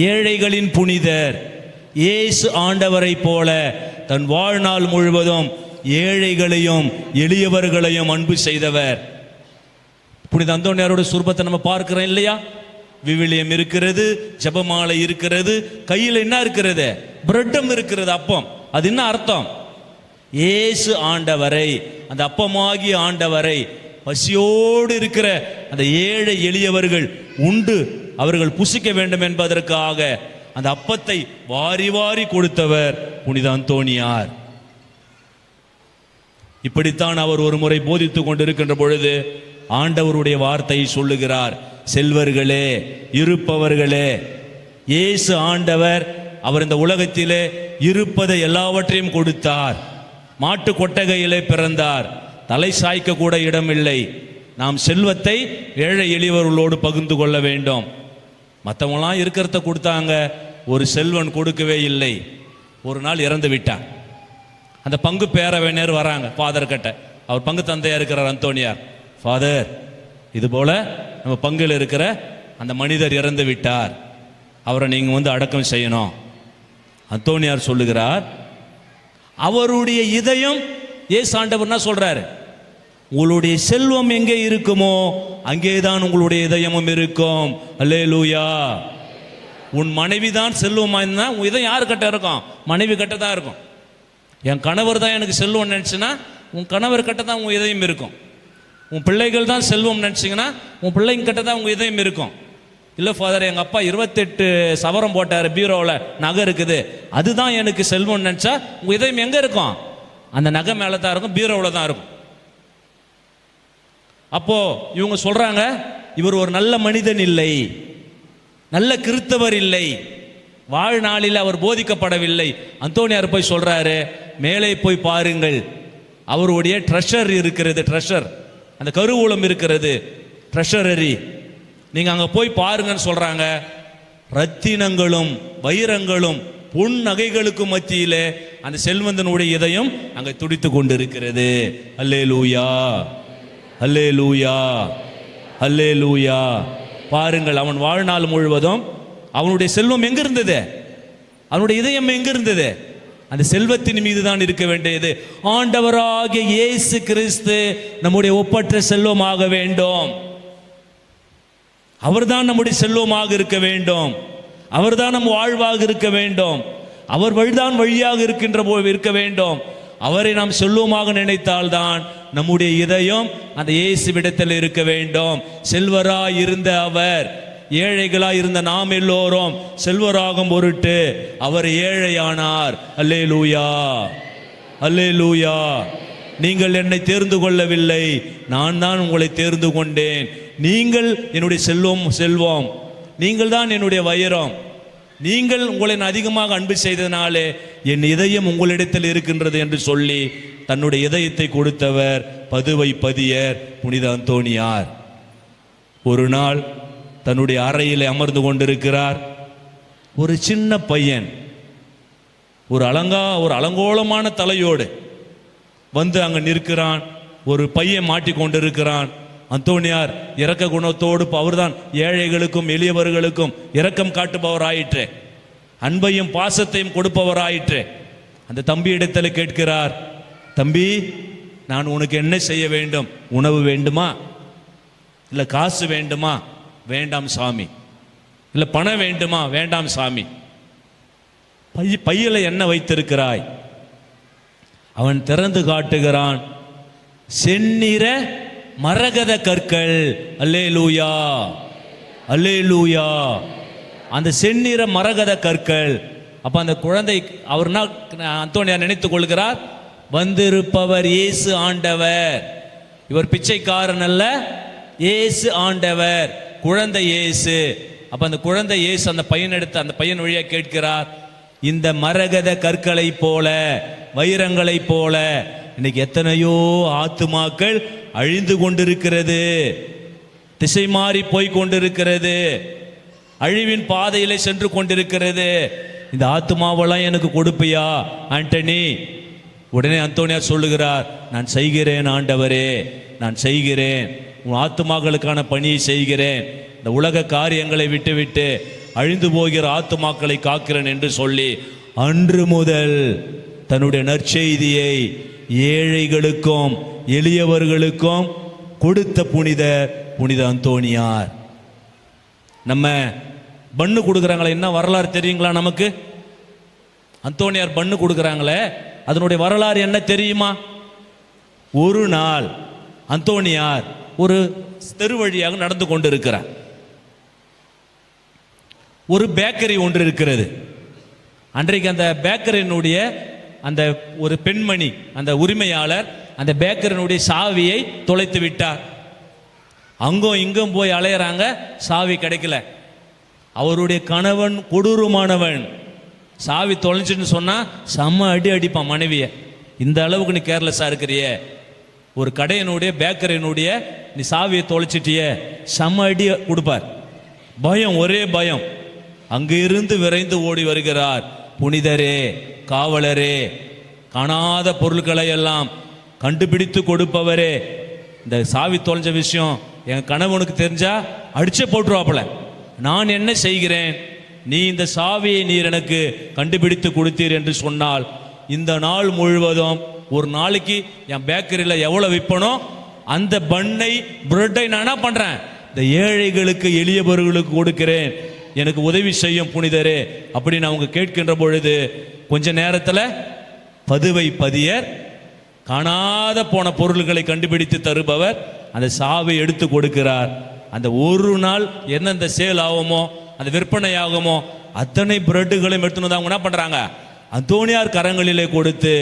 ஏழைகளின் புனிதர். இயேசு ஆண்டவரை போல தன் வாழ்நாள் முழுவதும் ஏழைகளையும் எளியவர்களையும் அன்பு செய்தவர். புனித அந்தோணியாரோட சுரூபத்தை நம்ம பார்க்கிறோம் இல்லையா? விவிலியம் இருக்கிறது, ஜெபமாலை இருக்கிறது, கையில் என்ன இருக்கிறது? பிரெட்டும் இருக்கிறது, அப்பம். அது என்ன அர்த்தம்? இயேசு ஆண்டவரை, அந்த அப்பமாகிய ஆண்டவரை பசியோடு இருக்கிற அந்த ஏழை எளியவர்கள் உண்டு அவர்கள் புசிக்க வேண்டும் என்பதற்காக அந்த அப்பத்தை வாரி வாரி கொடுத்தவர் புனித அந்தோணியார். இப்படித்தான் அவர் ஒரு முறை போதித்துக் கொண்டிருக்கின்ற பொழுது ஆண்டவருடைய வார்த்தையை சொல்லுகிறார். செல்வர்களே, இருப்பவர்களே, இயேசு ஆண்டவர் அவர் இந்த உலகத்திலே இருப்பதை எல்லாவற்றையும் கொடுத்தார். மாட்டு கொட்டகையிலே பிறந்தார், தலை சாய்க்க கூட இடமில்லை. நாம் செல்வத்தை ஏழை எளியவர்களோடு பகிர்ந்து கொள்ள வேண்டும். மற்றவங்களாம் இருக்கிறத கொடுத்தாங்க, ஒரு செல்வன் கொடுக்கவே இல்லை. ஒரு நாள் இறந்து விட்டார். அந்த பங்கு பேரவையினர் வராங்க ஃபாதர் கிட்ட. அவர் பங்கு தந்தையா இருக்கிறார் அந்தோணியார். ஃபாதர், இது போல நம்ம பங்கில் இருக்கிற அந்த மனிதர் இறந்து விட்டார், அவரை நீங்க வந்து அடக்கம் செய்யணும். அந்தோணியார் சொல்லுகிறார், அவருடைய இதயம், இயேசு ஆண்டவர் என்ன சொல்றாரு? உங்களுடைய செல்வம் எங்கே இருக்குமோ அங்கேதான் உங்களுடைய இதயமும் இருக்கும். அல்லேலூயா. உன் மனைவி தான் செல்வமா இருந்தா உன் இதயம் யாரு கிட்ட இருக்கும்? மனைவி கிட்ட தான் இருக்கும். என் கணவர் தான் எனக்கு செல்வம் நினைச்சுன்னா உன் கணவர் கிட்ட தான் உன் இதயம் இருக்கும். உன் பிள்ளைகள் தான் செல்வம் நினச்சிங்கன்னா உன் பிள்ளைங்க கிட்ட தான் உங்கள் இதயம் இருக்கும். இல்லை ஃபாதர், எங்கள் அப்பா 28 சவரம் போட்டார், பீரோவில் நகை இருக்குது, அதுதான் எனக்கு செல்வம் நினச்சா உங்கள் இதயம் எங்கே இருக்கும்? அந்த நகை மேலே தான் இருக்கும், பீரோவில் தான் இருக்கும். அப்போ இவங்க சொல்றாங்க, இவர் ஒரு நல்ல மனிதன் இல்லை, நல்ல கிறிஸ்தவர் இல்லை, வாழ்நாளில் அவர் போதிக்கப்படவில்லை. அந்தோனியார் போய் சொல்றாரு, மேலே போய் பாருங்கள், அவருடைய ட்ரெஷர் இருக்கிறது, ட்ரெஷர் அந்த கருவூலம் இருக்கிறது, ட்ரெஷரரி, நீங்க அங்க போய் பாருங்கன்னு சொல்றாங்க. ரத்தினங்களும் வைரங்களும் பொன் நகைகளுக்கும் மத்தியிலே அந்த செல்வந்தனுடைய இதயம் அங்கே துடித்து கொண்டிருக்கிறது. அல்லேலூயா, அல்லேலூயா, அல்லேலூயா. பாருங்கள், அவன் வாழ்நாள் முழுவதும் அவனுடைய செல்வம் எங்க இருந்தது? அவனுடைய இதயம் எங்க இருந்தது? அந்த செல்வத்தின் மீது தான் இருக்க வேண்டியது. ஆண்டவராகிய இயேசு கிறிஸ்து நம்முடைய ஒப்பற்ற செல்வமாக வேண்டும். அவர்தான் நம்முடைய செல்வமாக இருக்க வேண்டும். அவர்தான் நம் வாழ்வாக இருக்க வேண்டும். அவர் வழிதான் வழியாக இருக்க வேண்டும். அவரை நாம் செல்வமாக நினைத்தால்தான் நம்முடைய இதயம் அந்த இயேசுவிடத்தில் இருக்க வேண்டும். செல்வராய் இருந்த அவர் ஏழைகளாய் இருந்த நாம் எல்லோரும் செல்வராகும் பொருட்டு அவர் ஏழையானார். அல்லேலூயா, அல்லேலூயா. நீங்கள் என்னை தேர்ந்து கொள்ளவில்லை, நான் தான் உங்களை தேர்ந்து கொண்டேன். நீங்கள் என்னுடைய செல்வம், நீங்கள் தான் என்னுடைய வைரம். நீங்கள் உங்களை அதிகமாக அன்பு செய்ததினாலே என் இதயம் உங்களிடத்தில் இருக்கின்றது என்று சொல்லி தன்னுடைய இதயத்தை கொடுத்தவர் பதுவை பதியர் புனித அந்தோனியார். ஒரு நாள் தன்னுடைய அறையில் அமர்ந்து கொண்டிருக்கிறார். ஒரு சின்ன பையன் ஒரு அலங்கோலமான தலையோடு வந்து அங்க நிற்கிறான். ஒரு பையன் மாட்டிக்கொண்டிருக்கிறான். அந்தோனியார் இரக்க குணத்தோடு, அவர்தான் ஏழைகளுக்கும் எளியவர்களுக்கும் இரக்கம் காட்டுபவராயிற்று, அன்பையும் பாசத்தையும் கொடுப்பவராயிற்று. அந்த தம்பி இடத்தில் கேட்கிறார், தம்பி, நான் உனக்கு என்ன செய்ய வேண்டும்? உணவு வேண்டுமா? இல்லை காசு வேண்டுமா? வேண்டாம் சாமி. இல்லை பணம் வேண்டுமா? வேண்டாம் சாமி. பையில என்ன வைத்திருக்கிறாய்? அவன் திறந்து காட்டுகிறான், செந்நிற மரகத கற்கள். அல்லேலூயா, அல்லேலூயா. அந்த செந்நிற மரகத கற்கள். அப்ப அந்த குழந்தை, அவர்னா அந்தோனியார் நினைத்துக் கொள்கிறார், வந்திருப்பவர் இயேசு ஆண்டவர். இவர் பிச்சைக்காரன் அல்ல, இயேசு ஆண்டவர், குழந்தை இயேசு. அப்ப அந்த குழந்தை இயேசு அந்த பையன் எடுத்து அந்த பையன் வழியா கேட்கிறார், இந்த மரகத கற்களை போல, வைரங்களை போல இன்னைக்கு எத்தனையோ ஆத்துமாக்கள் அழிந்து கொண்டிருக்கிறது, திசை மாறி போய் கொண்டிருக்கிறது, அழிவின் பாதையிலே சென்று கொண்டிருக்கிறது. இந்த ஆத்துமாவெல்லாம் எனக்கு கொடுப்பியா ஆண்டனி? உடனே அந்தோனியார் சொல்லுகிறார், நான் செய்கிறேன் ஆண்டவரே, நான் செய்கிறேன், உன் ஆத்துமாக்களுக்கான பணியை செய்கிறேன், இந்த உலக காரியங்களை விட்டுவிட்டு அழிந்து போகிற ஆத்துமாக்களை காக்கிறேன் என்று சொல்லி அன்று முதல் தன்னுடைய நற்செய்தியை ஏழைகளுக்கும் எளியவர்களுக்கும் கொடுத்த புனித அந்தோனியார். நம்ம பண்ணு கொடுக்குறாங்களே, என்ன வரலாறு தெரியுங்களா நமக்கு? அந்தோனியார் பண்ணு கொடுக்குறாங்களே, அதனுடைய வரலாறு என்ன தெரியுமா? ஒரு நாள் அந்தோனியார் ஒரு தெரு வழியாக நடந்து கொண்டிருக்கிறார். ஒரு பேக்கரி ஒன்று இருக்கிறது. அன்றைக்கு அந்த பேக்கரியினுடைய அந்த ஒரு பெண்மணி, அந்த உரிமையாளர் அந்த பேக்கரியினுடைய சாவியை தொலைத்து விட்டார். அங்கும் இங்கும் போய் அலையிறாங்க, சாவி கிடைக்கல. அவருடைய கணவன் கொடூரமானவன், சாவி தொலைஞ்சுன்னு சொன்னா செம்ம அடிப்பான் மனைவியை. இந்த அளவுக்கு நீ கேர்லெஸ்ஸா இருக்கிறியே, ஒரு கடையினுடைய பேக்கரியினுடைய நீ சாவியை தொலைச்சிட்டிய, செம்ம அடி கொடுப்பார். பயம், ஒரே பயம். அங்கிருந்து விரைந்து ஓடி வருகிறார், புனிதரே, காவலரே, காணாத பொருட்களை எல்லாம் கண்டுபிடித்து கொடுப்பவரே, இந்த சாவி தொலைஞ்ச விஷயம் என் கணவனுக்கு தெரிஞ்சா அடிச்சே போட்டுருவாப்புல. நான் என்ன செய்கிறேன்? நீ இந்த சாவியை நீர் எனக்கு கண்டுபிடித்து கொடுத்தீர் என்று சொன்னால் இந்த நாள் முழுவதும், ஒரு நாளைக்கு என் பேக்கரியில் எவ்வளோ விற்பனோ அந்த பண்ணை பிரெட்டை நான் என்ன பண்றேன், இந்த ஏழைகளுக்கு எளியவர்களுக்கு கொடுக்கிறேன், எனக்கு உதவி செய்யும் புனிதரே அப்படின்னு அவங்க கேட்கின்ற பொழுது கொஞ்ச நேரத்தில் பதுவை பதியர் காணாத போன பொருள்களை கண்டுபிடித்து தருபவர் அந்த சாவை எடுத்து கொடுக்கிறார். அந்த ஒரு நாள் எந்தெந்த சேல் ஆகுமோ, அந்த விற்பனை ஆகுமோ, அத்தனை பிரெட்டுகளையும் எடுத்துன்னு வந்து அவங்க என்ன பண்றாங்க, அந்தோனியார் கரங்களிலே கொடுத்து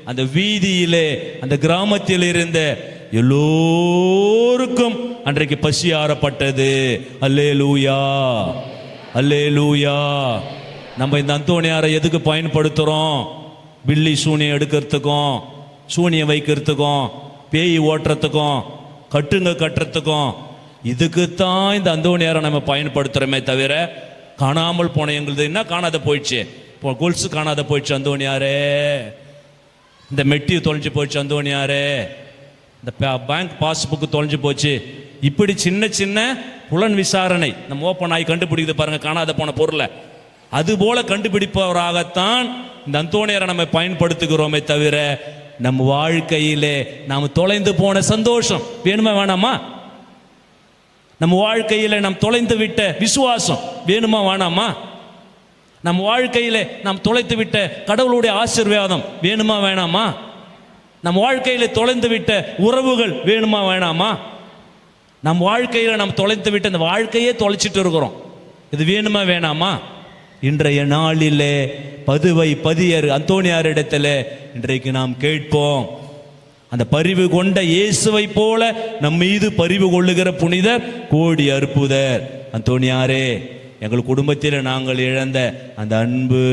அந்த வீதியிலே அந்த கிராமத்தில் இருந்த எல்லோருக்கும் அன்றைக்கு பசி ஆறப்பட்டது. அல்லேலூயா, அல்லேலூயா. நம்ம இந்த அந்தோனியாரை எதுக்கு பயன்படுத்துறோம்? பில்லி சூனியம் எடுக்கிறதுக்கும், சூனியம் வைக்கிறதுக்கும், பேய் ஓட்டுறதுக்கும், கட்டுங்க கட்டுறதுக்கும், இதுக்குத்தான் இந்த அந்தோனியாரை நம்ம பயன்படுத்துறோமே தவிர, காணாமல் போன எங்களுது என்ன காணாத போயிடுச்சு, இப்போ கொலுசு காணாத போயிடுச்சு அந்தோனியாரே, இந்த மெட்டி தொலைஞ்சு போயிடுச்சு அந்தோனியாரே, இந்த பேங்க் பாஸ்புக்கு தொலைஞ்சு போச்சு, இப்படி சின்ன சின்ன புலன் விசாரணை நம்ம ஓப்பன் ஆகி கண்டுபிடிக்குது பாருங்க காணாத போன பொருளை. அதுபோல கண்டுபிடிப்பவராகத்தான் இந்த அந்தோனியாரை நம்ம பயன்படுத்துகிறோமே தவிர, நம்ம வாழ்க்கையிலே நாம் தொலைந்து போன சந்தோஷம் வேணுமா வேணாமா? நம்ம வாழ்க்கையில நாம் தொலைந்து விட்ட விசுவாசம் வேணுமா வேணாமா? நம்ம வாழ்க்கையில நாம் தொலைத்து விட்ட கடவுளுடைய ஆசீர்வாதம் வேணுமா வேணாமா? நம்ம வாழ்க்கையில தொலைந்து விட்ட உறவுகள் வேணுமா வேணாமா? நம் வாழ்க்கையில நாம் தொலைத்து விட்ட இந்த வாழ்க்கையே தொலைச்சிட்டு இருக்கிறோம், இது வேணுமா வேணாமா? இன்றைய நாளிலே பதுவை பதியர் அந்தோனியாரிடத்துல இன்றைக்கு நாம் கேட்போம். அந்த பரிவு கொண்ட இயேசுவை போல நம் மீது பரிவு கொள்ளுகிற புனிதர் கோடி அற்புதர் அந்தோனியாரே, எங்கள் குடும்பத்தில் நாங்கள் இழந்த அந்த அன்பு,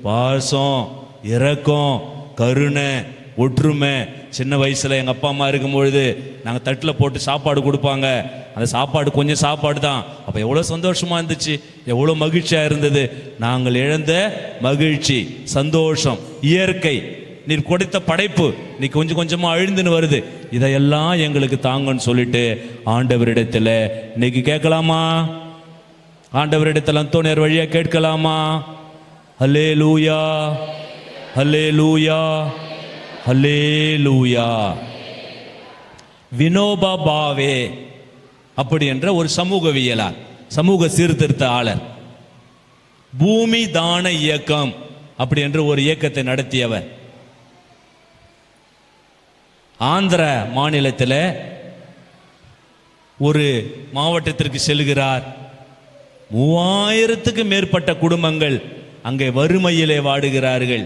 பாசம், இரக்கம், கருணை, ஒற்றுமை. சின்ன வயசுல எங்கள் அப்பா அம்மா இருக்கும்பொழுது நாங்கள் தட்டில் போட்டு சாப்பாடு கொடுப்பாங்க. அந்த சாப்பாடு கொஞ்சம் சாப்பாடு தான், அப்போ எவ்வளோ சந்தோஷமா இருந்துச்சு, எவ்வளோ மகிழ்ச்சியாக இருந்தது. நாங்கள் இழந்த மகிழ்ச்சி, சந்தோஷம், இயற்கை, நீர் கொடுத்த படைப்பு நீ கொஞ்சம் கொஞ்சமாக அழிந்துன்னு வருது, இதையெல்லாம் எங்களுக்கு தாங்கன்னு சொல்லிட்டு ஆண்டவரிடத்தில் இன்னைக்கு கேட்கலாமா? ஆண்டவரிடத்தில் அந்தோனியார் வழியா கேட்கலாமா? அல்லேலூயா, அல்லேலூயா, அல்லேலூயா. வினோபா பாவே அப்படி என்ற ஒரு சமூகவியலாளர், சமூக சீர்திருத்தாளர், பூமி தான இயக்கம் அப்படி என்ற ஒரு இயக்கத்தை நடத்தியவர். ஆந்திர மாநிலத்தில் ஒரு மாவட்டத்திற்கு செல்கிறார். 3000க்கு மேற்பட்ட குடும்பங்கள் அங்கே வறுமையிலே வாடுகிறார்கள்,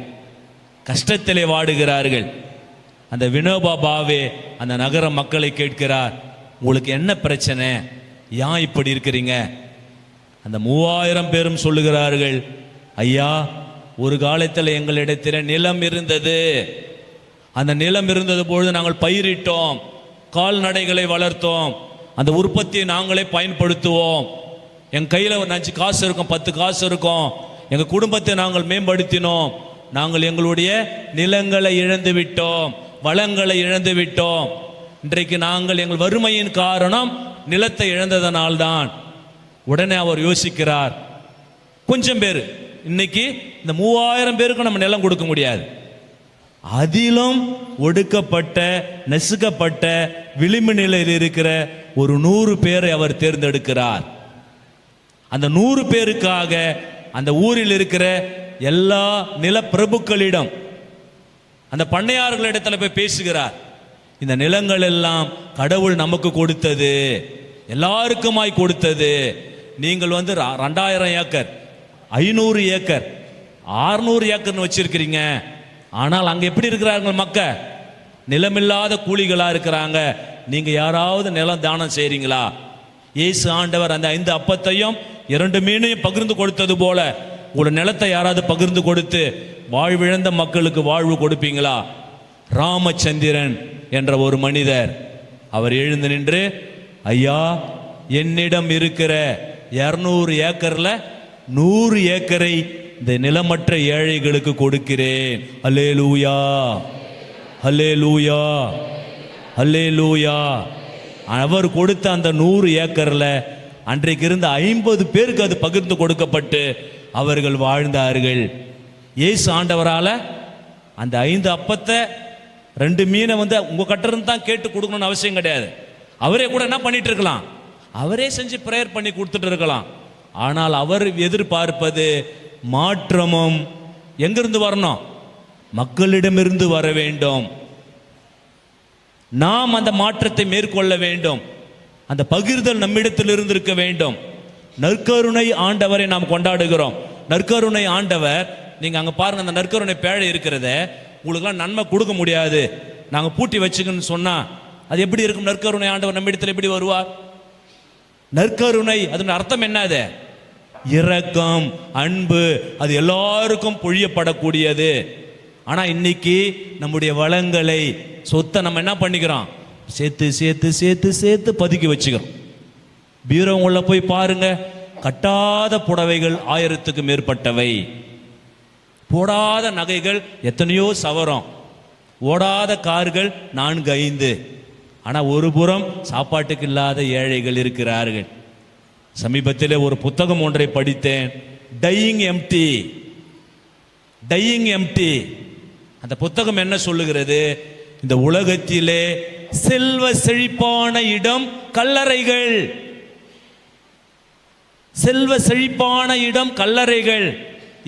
கஷ்டத்திலே வாடுகிறார்கள். அந்த வினோபா பாவே அந்த நகர மக்களை கேட்கிறார், உங்களுக்கு என்ன பிரச்சனை, ஏன் இப்படி இருக்கிறீங்க? அந்த 3000 பேரும் சொல்லுகிறார்கள், ஐயா, ஒரு காலத்தில் எங்களிடத்தில் நிலம் இருந்தது, அந்த நிலம் இருந்தது பொழுது நாங்கள் பயிரிட்டோம், கால்நடைகளை வளர்த்தோம், அந்த உற்பத்தியை நாங்களே பயன்படுத்துவோம். என் கையில் ஒரு 5 காசு இருக்கும், 10 காசு இருக்கும், எங்கள் குடும்பத்தை நாங்கள் மேம்படுத்தினோம். நாங்கள் எங்களுடைய நிலங்களை இழந்து விட்டோம், வளங்களை இழந்து விட்டோம். இன்றைக்கு நாங்கள் எங்கள் வறுமையின் காரணம் நிலத்தை இழந்ததனால்தான். உடனே அவர் யோசிக்கிறார், கொஞ்சம் பேர், இன்னைக்கு இந்த 3000 பேருக்கு நம்ம நிலம் கொடுக்க முடியாது, அதிலும் ஒடுக்கப்பட்ட, நசுக்கப்பட்ட, விளிம்பு நிலையில் இருக்கிற ஒரு 100 பேரை அவர் தேர்ந்தெடுக்கிறார். அந்த 100 பேருக்காக அந்த ஊரில் இருக்கிற எல்லா நிலப்பிரபுக்களிடம், அந்த பண்ணையார்களிடத்தில் போய் பேசுகிறார். இந்த நிலங்கள் எல்லாம் கடவுள் நமக்கு கொடுத்தது, எல்லாருக்குமாய் கொடுத்தது. நீங்கள் 2000 ஏக்கர், 500 ஏக்கர், 600 ஏக்கர்னு வச்சிருக்கிறீங்க. ஆனால் அங்க எப்படி இருக்கிறார்கள் மக்கள்? நிலமில்லாத கூலிகளா இருக்கிறாங்க. நீங்க யாராவது நிலம் தானம் செய்றீங்களா? இயேசு ஆண்டவர் அந்த 5 அப்பத்தையும் 2 மீனையும் பகிர்ந்து கொடுத்தது போல உங்களோட நிலத்தை யாராவது பகிர்ந்து கொடுத்து வாழ்விழந்த மக்களுக்கு வாழ்வு கொடுப்பீங்களா? ராமச்சந்திரன் என்ற ஒரு மனிதர், அவர் எழுந்து நின்று, ஐயா, என்னிடம் இருக்கிற 200 ஏக்கர்ல 100 ஏக்கரை இந்த நிலமற்ற ஏழைகளுக்கு கொடுக்கிறேன். அல்லேலூயா, அல்லேலூயா, அல்லேலூயா. அவர் கொடுத்த அந்த 100 ஏக்கர்ல அன்றைக்கு இருந்த 50 பேருக்கு அது பகிர்ந்து கொடுக்கப்பட்டு அவர்கள் வாழ்ந்தார்கள். இயேசு ஆண்டவரால அந்த 5 அப்பத்தை 2 மீனை உங்க கட்டருந்து தான் கேட்டு கொடுக்கணும்னு அவசியம் கிடையாது. அவரே கூட என்ன பண்ணிட்டு இருக்கலாம், அவரே செஞ்சு பிரேயர் பண்ணி கொடுத்துட்டு இருக்கலாம். ஆனால் அவர் எதிர்பார்ப்பது மாற்றமும் எங்கிருந்து வரணும்? மக்களிடமிருந்து வர வேண்டும். நாம் அந்த மாற்றத்தை மேற்கொள்ள வேண்டும். அந்த பகிர்தல் நம்மிடத்தில் இருந்திருக்க வேண்டும். நற்கருணை ஆண்டவரை நாம் கொண்டாடுகிறோம். நற்கருணை ஆண்டவர், நீங்க அங்க பாருங்க, அந்த நற்கருணை பேழை இருக்கிறத உங்களுக்குலாம் நன்மை கொடுக்க முடியாது, நாங்க பூட்டி வச்சுக்கன்னு சொன்னா அது எப்படி இருக்கும்? நற்கருணை ஆண்டவர் நம்மிடத்தில் எப்படி வருவார்? நற்கருணை அதன் அர்த்தம் என்னது? இரக்கம், அன்பு, அது எல்லாருக்கும் பொழியப்படக்கூடியது. ஆனா இன்னைக்கு நம்முடைய வளங்களை, சொத்தை நம்ம என்ன பண்ணிக்கிறோம்? சேர்த்து சேர்த்து சேர்த்து சேர்த்து பதுக்கி வச்சுக்கிறோம். பீரோவுள்ள போய் பாருங்க, கட்டாத புடவைகள் 1000க்கு மேற்பட்டவை, போடாத நகைகள் எத்தனையோ சவரம், ஓடாத கார்கள் 4-5. ஆனா ஒரு புறம் சாப்பாட்டுக்கு இல்லாத ஏழைகள் இருக்கிறார்கள். சமீபத்தில் ஒரு புத்தகம் ஒன்றை படித்தேன், டையிங் எம்டி. Dyeing empty. அந்த புத்தகம் என்ன சொல்லுகிறது? இந்த உலகத்திலே செல்வ செழிப்பான இடம் கல்லறைகள். செல்வ செழிப்பான இடம் கல்லறைகள்.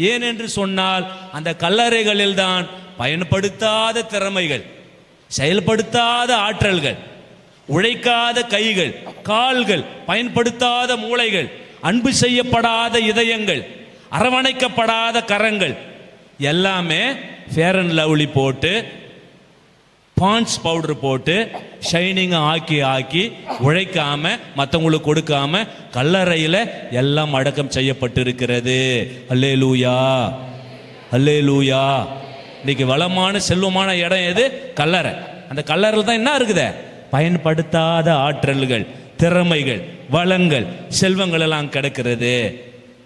ஏன் என்று சொன்னால், அந்த கல்லறைகளில் தான் பயன்படுத்தாத திறமைகள், செயல்படுத்தாத ஆற்றல்கள், உழைக்காத கைகள் கால்கள், பயன்படுத்தாத மூளைகள், அன்பு செய்யப்படாத இதயங்கள், அரவணைக்கப்படாத கரங்கள் எல்லாமே ஃபேர் அண்ட் லவ்லி போட்டு, பான்ஸ் பவுடர் போட்டு, ஷைனிங் ஆக்கி ஆக்கி, உழைக்காம மற்றவங்களுக்கு கொடுக்காம கல்லறையில் எல்லாம் அடக்கம் செய்யப்பட்டிருக்கிறது. அல்லேலூயா, அல்லேலூயா. இன்னைக்கு வளமான செல்வமான இடம் எது? கல்லறை. அந்த கல்லறையில் தான் என்ன இருக்குது? பயன்படுத்தாத ஆற்றல்கள், திறமைகள், வளங்கள், செல்வங்கள் எல்லாம் கிடக்கிறது.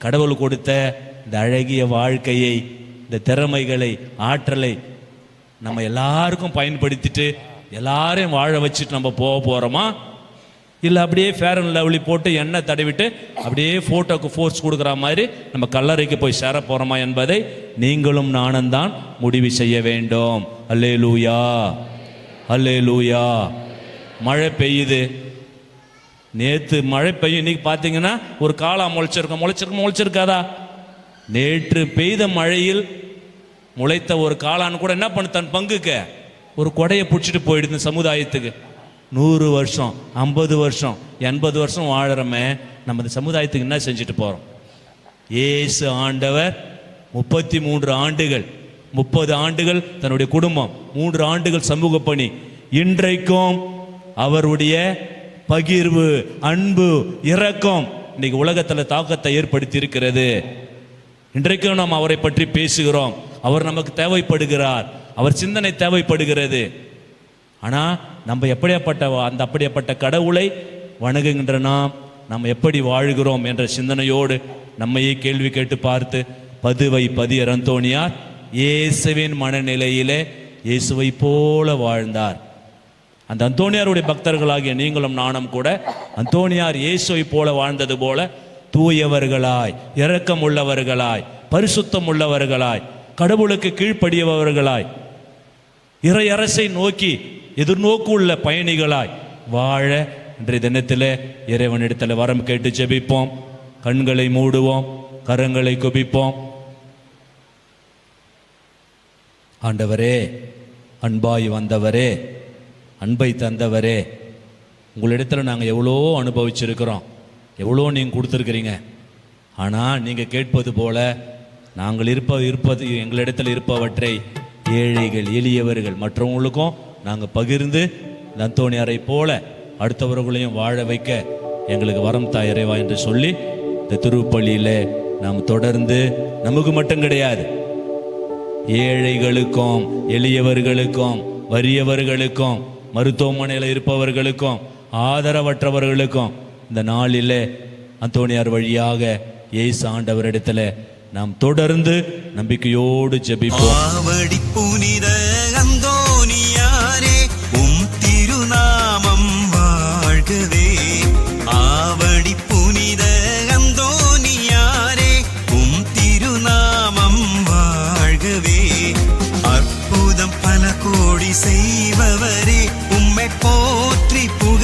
கடவுள் கொடுத்த இந்த அழகிய வாழ்க்கையை, இந்த திறமைகளை, ஆற்றலை நம்ம எல்லாருக்கும் பயன்படுத்திட்டு எல்லாரையும் வாழ வச்சுட்டு நம்ம போக போகிறோமா? இல்லை அப்படியே ஃபேர் அண்ட் லவ்லி போட்டு எண்ணெய் தடவிட்டு அப்படியே ஃபோட்டோக்கு ஃபோர்ஸ் கொடுக்குற மாதிரி நம்ம கல்லறைக்கு போய் சேர போகிறோமா என்பதை நீங்களும் நானும் தான் முடிவு செய்ய வேண்டும். அல்லேலூயா, அல்லேலூயா. மழை பெய்யுது. நேற்று மழை பெய்யும், இன்னைக்கு பார்த்தீங்கன்னா ஒரு காலா முளைச்சிருக்காதா? நேற்று பெய்த மழையில் முளைத்த ஒரு காளான் கூட என்ன பண்ணு, தன் பங்குக்கு ஒரு கொடையை பிடிச்சிட்டு போயிடுது சமுதாயத்துக்கு. 100 வருஷம், 50 வருஷம், 80 வருஷம் வாழறமே, நம்ம இந்த சமுதாயத்துக்கு என்ன செஞ்சுட்டு போகிறோம்? இயேசு ஆண்டவர் 33 ஆண்டுகள், 30 ஆண்டுகள் தன்னுடைய குடும்பம், 3 ஆண்டுகள் சமூக பணி. இன்றைக்கும் அவருடைய பகிர்வு, அன்பு, இரக்கம் இன்னைக்கு உலகத்தில் தாக்கத்தை ஏற்படுத்தி இருக்கிறது. இன்றைக்கும் நாம் அவரை பற்றி பேசுகிறோம். அவர் நமக்கு தேவைப்படுகிறார், அவர் சிந்தனை தேவைப்படுகிறது. ஆனால் நம்ம அப்படிப்பட்ட கடவுளை வணங்குகின்ற நாம் எப்படி வாழ்கிறோம் என்ற சிந்தனையோடு நம்மையே கேள்வி கேட்டு பார்த்து, பதுவை பதியர் அந்தோணியார் இயேசுவின் மனநிலையிலே இயேசுவை போல வாழ்ந்தார். அந்த அந்தோணியாருடைய பக்தர்களாகிய நீங்களும் நானும் கூட அந்தோணியார் இயேசுவை போல வாழ்ந்தது போல தூயவர்களாய், இரக்கம் உள்ளவர்களாய், பரிசுத்தம் உள்ளவர்களாய், கடவுளுக்கு கீழ்ப்படியவர்களாய், இறை அரசை நோக்கி எதிர்நோக்கு உள்ள பயணிகளாய் வாழ இன்றைய தினத்தில் இறைவனிடத்தில் வரம் கேட்டு ஜெபிப்போம். கண்களை மூடுவோம், கரங்களை குவிப்போம். ஆண்டவரே, அன்பாய் வந்தவரே, அன்பை தந்தவரே, உங்களிடத்தில் நாங்கள் எவ்வளோ அனுபவிச்சிருக்கிறோம், எவ்வளோ நீங்கள் கொடுத்துருக்கிறீங்க. ஆனால் நீங்கள் கேட்பது போல நாங்கள் இருப்பது எங்களிடத்தில் இருப்பவற்றை ஏழைகள், எளியவர்கள், மற்றவங்களுக்கும் நாங்கள் பகிர்ந்து அந்தோணியாரை போல அடுத்தவர்களையும் வாழ வைக்க எங்களுக்கு வரம் தா இறைவா என்று சொல்லி இந்த திருப்பள்ளியில் நாம் தொடர்ந்து, நமக்கு மட்டும் கிடையாது, ஏழைகளுக்கும், எளியவர்களுக்கும், வறியவர்களுக்கும், மருத்துவமனையில் இருப்பவர்களுக்கும், ஆதரவற்றவர்களுக்கும் இந்த நாளில் அந்தோணியார் வழியாக இயேசு ஆண்டவரிடத்தில் நாம் தொடர்ந்து நம்பிக்கையோடு ஜெபிப்போம். ஆவடி புனித அந்தோணியாரே, உம் திருநாமம் வாழ்கவே. ஆவடி புனித அந்தோணியாரே, உம் திருநாமம் வாழ்கவே. அற்புதம் பல கோடி செய்பவரே, உம்மை போற்றி புகழ்